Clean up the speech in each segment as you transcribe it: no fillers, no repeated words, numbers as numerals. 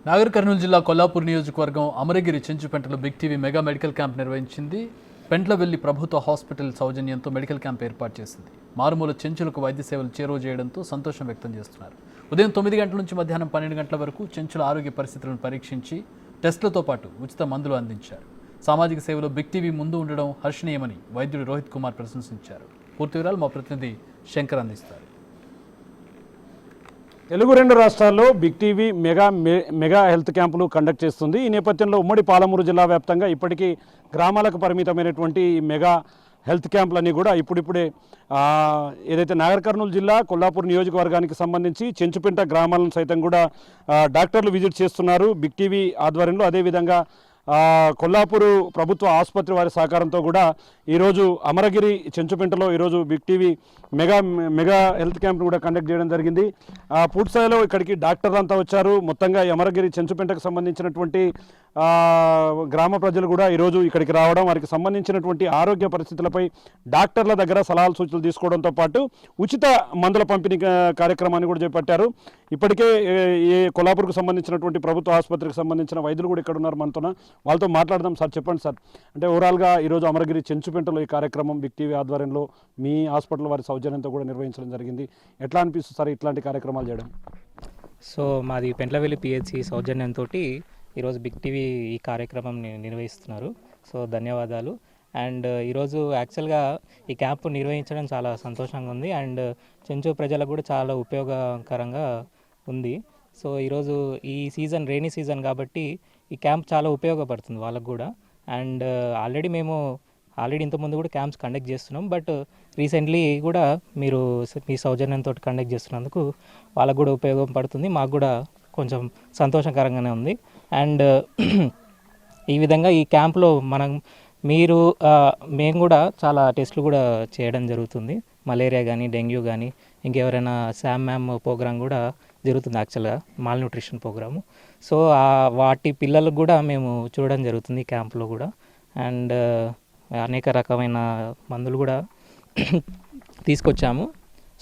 నాగర్ కర్నూలు జిల్లా కొల్లాపూర్ నియోజకవర్గం అమరగిరి చెంచుపెంటలో big TV mega medical camp నిర్వహించింది. పెంట్లవెల్లి ప్రభుత్వ హాస్పిటల్ సౌజన్యంతో మెడికల్ క్యాంప్ ఏర్పాటు చేసింది. మారుమూల చెంచులకు వైద్య సేవలు చేరువ చేయడంతో సంతోషం వ్యక్తం చేస్తున్నారు. ఉదయం 9 గంటల నుంచి మధ్యాహ్నం 12 గంటల వరకు చెంచుల ఆరోగ్య పరిస్థితులను పరీక్షించి టెస్టులతో పాటు ఉచిత మందులు అందించారు. సామాజిక సేవలో బిగ్ టీవీ ముందు ఉండడం హర్షణీయమని వైద్యుడు రోహిత్ కుమార్ ప్రశంసించారు. పూర్తి వివరాలు మా ప్రతినిధి శంకర్ అందిస్తారు. తెలుగు రెండు రాష్ట్రాల్లో బిగ్ టీవీ మెగా హెల్త్ క్యాంపులు కండక్ట్ చేస్తుంది. ఈ నేపథ్యంలో ఉమ్మడి పాలమూరు జిల్లా వ్యాప్తంగా ఇప్పటికీ గ్రామాలకు పరిమితమైనటువంటి మెగా హెల్త్ క్యాంపులన్నీ కూడా ఇప్పుడిప్పుడే ఏదైతే నాగర్ కర్నూలు జిల్లా కొల్లాపూర్ నియోజకవర్గానికి సంబంధించి చెంచుపెంట గ్రామాలను సైతం కూడా డాక్టర్లు విజిట్ చేస్తున్నారు బిగ్ టీవీ ఆధ్వర్యంలో. అదేవిధంగా కొల్లాపూరు ప్రభుత్వ ఆసుపత్రి వారి సహకారంతో కూడా ఈరోజు అమరగిరి చెంచుపెంటలో ఈరోజు బిగ్ టీవీ మెగా హెల్త్ క్యాంప్ను కూడా కండక్ట్ చేయడం జరిగింది. పూర్తిస్థాయిలో ఇక్కడికి డాక్టర్లు అంతా వచ్చారు. మొత్తంగా అమరగిరి చెంచుపెంటకు సంబంధించినటువంటి గ్రామ ప్రజలు కూడా ఈరోజు ఇక్కడికి రావడం, వారికి సంబంధించినటువంటి ఆరోగ్య పరిస్థితులపై డాక్టర్ల దగ్గర సలహాలు సూచనలు తీసుకోవడంతో పాటు ఉచిత మందుల పంపిణీ కార్యక్రమాన్ని కూడా చేపట్టారు. ఇప్పటికే కొల్లాపూర్కు సంబంధించినటువంటి ప్రభుత్వ ఆసుపత్రికి సంబంధించిన వైద్యులు కూడా ఇక్కడ ఉన్నారు మనతో. వాళ్ళతో మాట్లాడదాం. సార్ చెప్పండి సార్, అంటే ఓవరాల్గా ఈరోజు అమరగిరి చెంచుపెంటలో ఈ కార్యక్రమం బిగ్ టీవీ ఆధ్వర్యంలో మీ హాస్పిటల్ వారి సౌజన్యంతో కూడా నిర్వహించడం జరిగింది. ఎట్లా అనిపిస్తుంది సార్ ఇట్లాంటి కార్యక్రమాలు చేయడం? సో మాది పెంట్లవెల్లి పిహెచ్సి సౌజన్యంతో ఈరోజు బిగ్ టీవీ ఈ కార్యక్రమం నిర్వహిస్తున్నారు. సో ధన్యవాదాలు. అండ్ ఈరోజు యాక్చువల్గా ఈ క్యాంపు నిర్వహించడం చాలా సంతోషంగా ఉంది. అండ్ చెంచు ప్రజలకు కూడా చాలా ఉపయోగకరంగా ఉంది. సో ఈరోజు ఈ సీజన్ రైనీ సీజన్ కాబట్టి ఈ క్యాంప్ చాలా ఉపయోగపడుతుంది వాళ్ళకు కూడా. అండ్ ఆల్రెడీ ఇంతకుముందు కూడా క్యాంప్స్ కండక్ట్ చేస్తున్నాం. బట్ రీసెంట్లీ కూడా మీరు మీ సౌజన్యంతో కండక్ట్ చేస్తున్నందుకు వాళ్ళకు కూడా ఉపయోగపడుతుంది. మాకు కూడా కొంచెం సంతోషకరంగానే ఉంది. అండ్ ఈ విధంగా ఈ క్యాంప్లో మేము కూడా చాలా టెస్టులు కూడా చేయడం జరుగుతుంది. మలేరియా కానీ, డెంగ్యూ కానీ, ఇంకెవరైనా శామ్ మ్యామ్ ప్రోగ్రామ్ కూడా జరుగుతుంది. యాక్చువల్గా మాల్ న్యూట్రిషన్ ప్రోగ్రాము. సో వాటి పిల్లలకు కూడా మేము చూడడం జరుగుతుంది క్యాంప్లో కూడా. అండ్ అనేక రకమైన మందులు కూడా తీసుకొచ్చాము.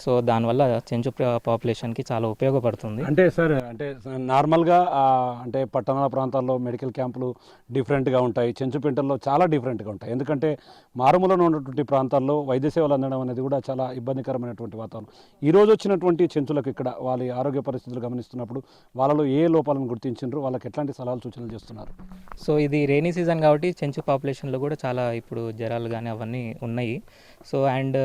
సో దానివల్ల చెంచు పాపులేషన్కి చాలా ఉపయోగపడుతుంది. అంటే సార్, అంటే నార్మల్గా అంటే పట్టణాల ప్రాంతాల్లో మెడికల్ క్యాంపులు డిఫరెంట్గా ఉంటాయి, చెంచుపెంటల్లో చాలా డిఫరెంట్గా ఉంటాయి. ఎందుకంటే మారుమూలలో ఉన్నటువంటి ప్రాంతాల్లో వైద్య సేవలు అందడం అనేది కూడా చాలా ఇబ్బందికరమైనటువంటి వాతావరణం. ఈరోజు వచ్చినటువంటి చెంచులకు ఇక్కడ వాళ్ళ ఆరోగ్య పరిస్థితులు గమనిస్తున్నప్పుడు వాళ్ళలో ఏ లోపాలను గుర్తించారు, వాళ్ళకి ఎట్లాంటి సలహాలు సూచనలు చేస్తున్నారు? సో ఇది రైనీ సీజన్ కాబట్టి చెంచు పాపులేషన్లో కూడా చాలా ఇప్పుడు జ్వరాలు కానీ అవన్నీ ఉన్నాయి. So and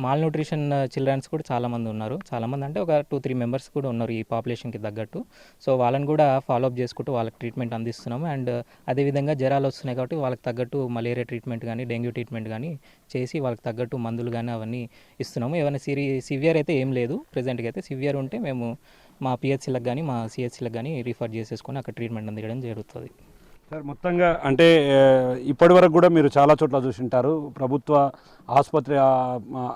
malnutrition childrens కూడా చాలామంది ఉన్నారు. చాలామంది అంటే ఒక 2-3 మెంబర్స్ కూడా ఉన్నారు ఈ పాపులేషన్కి తగ్గట్టు. సో వాళ్ళని కూడా ఫాలోఅప్ చేసుకుంటూ వాళ్ళకి ట్రీట్మెంట్ అందిస్తున్నాము. అండ్ అదేవిధంగా జ్వరాలు వస్తున్నాయి కాబట్టి వాళ్ళకి తగ్గట్టు మలేరియా ట్రీట్మెంట్ కానీ, డెంగ్యూ ట్రీట్మెంట్ కానీ చేసి వాళ్ళకి తగ్గట్టు మందులు కానీ అవన్నీ ఇస్తున్నాము. ఏమైనా సివియర్ అయితే ఏం లేదు. ప్రెజెంట్గా అయితే సివియర్ ఉంటే మేము మా పిహెచ్సిలకు కానీ, మా సిహెచ్సిలకు కానీ రిఫర్ చేసేసుకొని అక్కడ ట్రీట్మెంట్ అందించడం జరుగుతుంది. సార్ మొత్తంగా అంటే ఇప్పటి వరకు కూడా మీరు చాలా చోట్ల చూసింటారు ప్రభుత్వ ఆసుపత్రి,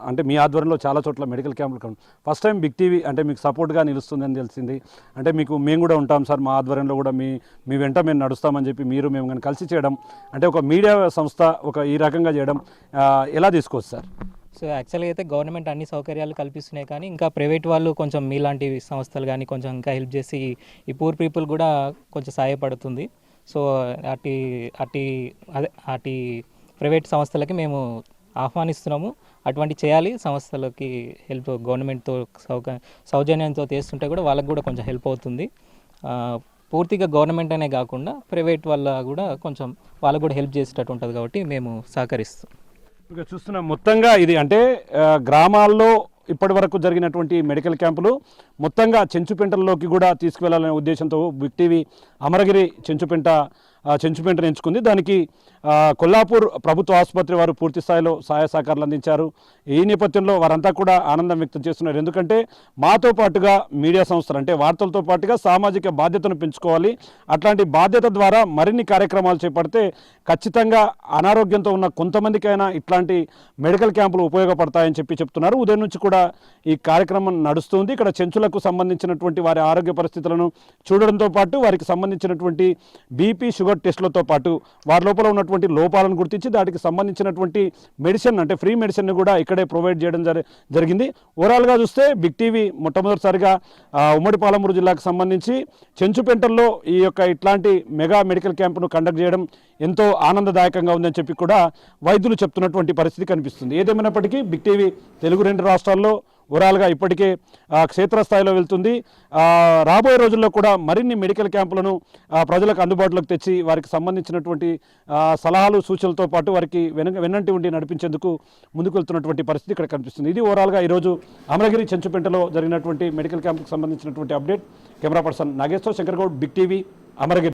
అంటే మీ ఆధ్వర్యంలో చాలా చోట్ల మెడికల్ క్యాంపులు. ఫస్ట్ టైం బిగ్ టీవీ అంటే మీకు సపోర్ట్గా నిలుస్తుందని తెలిసింది. అంటే మేము కూడా ఉంటాం సార్, మా ఆధ్వర్యంలో కూడా మీ వెంట మేము నడుస్తామని చెప్పి మేము కానీ కలిసి చేయడం, అంటే ఒక మీడియా సంస్థ ఈ రకంగా చేయడం ఎలా తీసుకోవచ్చు సార్? సో యాక్చువల్గా అయితే గవర్నమెంట్ అన్ని సౌకర్యాలు కల్పిస్తున్నాయి, కానీ ఇంకా ప్రైవేట్ వాళ్ళు కొంచెం మీలాంటి సంస్థలు కానీ కొంచెం ఇంకా హెల్ప్ చేసి ఈ పూర్ పీపుల్ కూడా కొంచెం సహాయపడుతుంది. సో అటు ప్రైవేట్ సంస్థలకి మేము ఆహ్వానిస్తున్నాము. అటువంటి చేయాలి సంస్థలకి హెల్ప్. గవర్నమెంట్తో సౌజన్యంతో చేస్తుంటే కూడా వాళ్ళకి కూడా కొంచెం హెల్ప్ అవుతుంది. పూర్తిగా గవర్నమెంట్ అనే కాకుండా ప్రైవేట్ వల్ల కూడా కొంచెం వాళ్ళకు కూడా హెల్ప్ చేసేటట్టు ఉంటుంది కాబట్టి మేము సహకరిస్తాం. ఇక చూస్తున్నాం మొత్తంగా ఇది అంటే గ్రామాల్లో ఇప్పటి వరకు జరిగినటువంటి మెడికల్ క్యాంపులు మొత్తంగా చెంచుపెంటల్లోకి కూడా తీసుకువెళ్లాలనే ఉద్దేశంతో బిగ్ టీవీ అమరగిరి చెంచుపెంటను ఎంచుకుంది. దానికి కొల్లాపూర్ ప్రభుత్వ ఆసుపత్రి వారు పూర్తి స్థాయిలో సహాయ సహకారాలు అందించారు. ఈ నేపథ్యంలో వారంతా కూడా ఆనందం వ్యక్తం చేస్తున్నారు. ఎందుకంటే మాతో పాటుగా మీడియా సంస్థలు అంటే వార్తలతో పాటుగా సామాజిక బాధ్యతను పెంచుకోవాలి. అట్లాంటి బాధ్యత ద్వారా మరిన్ని కార్యక్రమాలు చేపడితే ఖచ్చితంగా అనారోగ్యంతో ఉన్న కొంతమందికైనా ఇట్లాంటి మెడికల్ క్యాంపులు ఉపయోగపడతాయని చెప్తున్నారు. ఉదయం నుంచి కూడా ఈ కార్యక్రమం నడుస్తుంది. ఇక్కడ చెంచులకు సంబంధించినటువంటి వారి ఆరోగ్య పరిస్థితులను చూడడంతో పాటు వారికి సంబంధించినటువంటి బీపీ, షుగర్ షుగర్ టెస్టులతో పాటు వారి లోపల ఉన్నటువంటి లోపాలను గుర్తించి దానికి సంబంధించినటువంటి మెడిసిన్ అంటే ఫ్రీ మెడిసిన్ కూడా ఇక్కడే ప్రొవైడ్ చేయడం జరిగింది. ఓవరాల్గా చూస్తే బిగ్ టీవీ మొట్టమొదటిసారిగా ఉమ్మడి పాలమూరు జిల్లాకు సంబంధించి చెంచుపెంటల్లో ఈ యొక్క ఇట్లాంటి మెగా మెడికల్ క్యాంపును కండక్ట్ చేయడం ఎంతో ఆనందదాయకంగా ఉందని చెప్పి కూడా వైద్యులు చెప్తున్నటువంటి పరిస్థితి కనిపిస్తుంది. ఏదేమైనప్పటికీ బిగ్ టీవీ తెలుగు 2 రాష్ట్రాల్లో ఓవరాల్గా ఇప్పటికే క్షేత్రస్థాయిలో వెళ్తుంది. రాబోయే రోజుల్లో కూడా మరిన్ని మెడికల్ క్యాంపులను ప్రజలకు అందుబాటులోకి తెచ్చి వారికి సంబంధించినటువంటి సలహాలు సూచనలతో పాటు వారికి వెన్నంటి ఉండి నడిపించేందుకు ముందుకు వెళ్తున్నటువంటి పరిస్థితి ఇక్కడ కనిపిస్తుంది. ఇది ఓవరాల్గా ఈరోజు అమరగిరి చెంచుపెంటలో జరిగినటువంటి మెడికల్ క్యాంపుకు సంబంధించినటువంటి update. Camera person Nageshwar Shankar Goud, big TV, Amaragiri.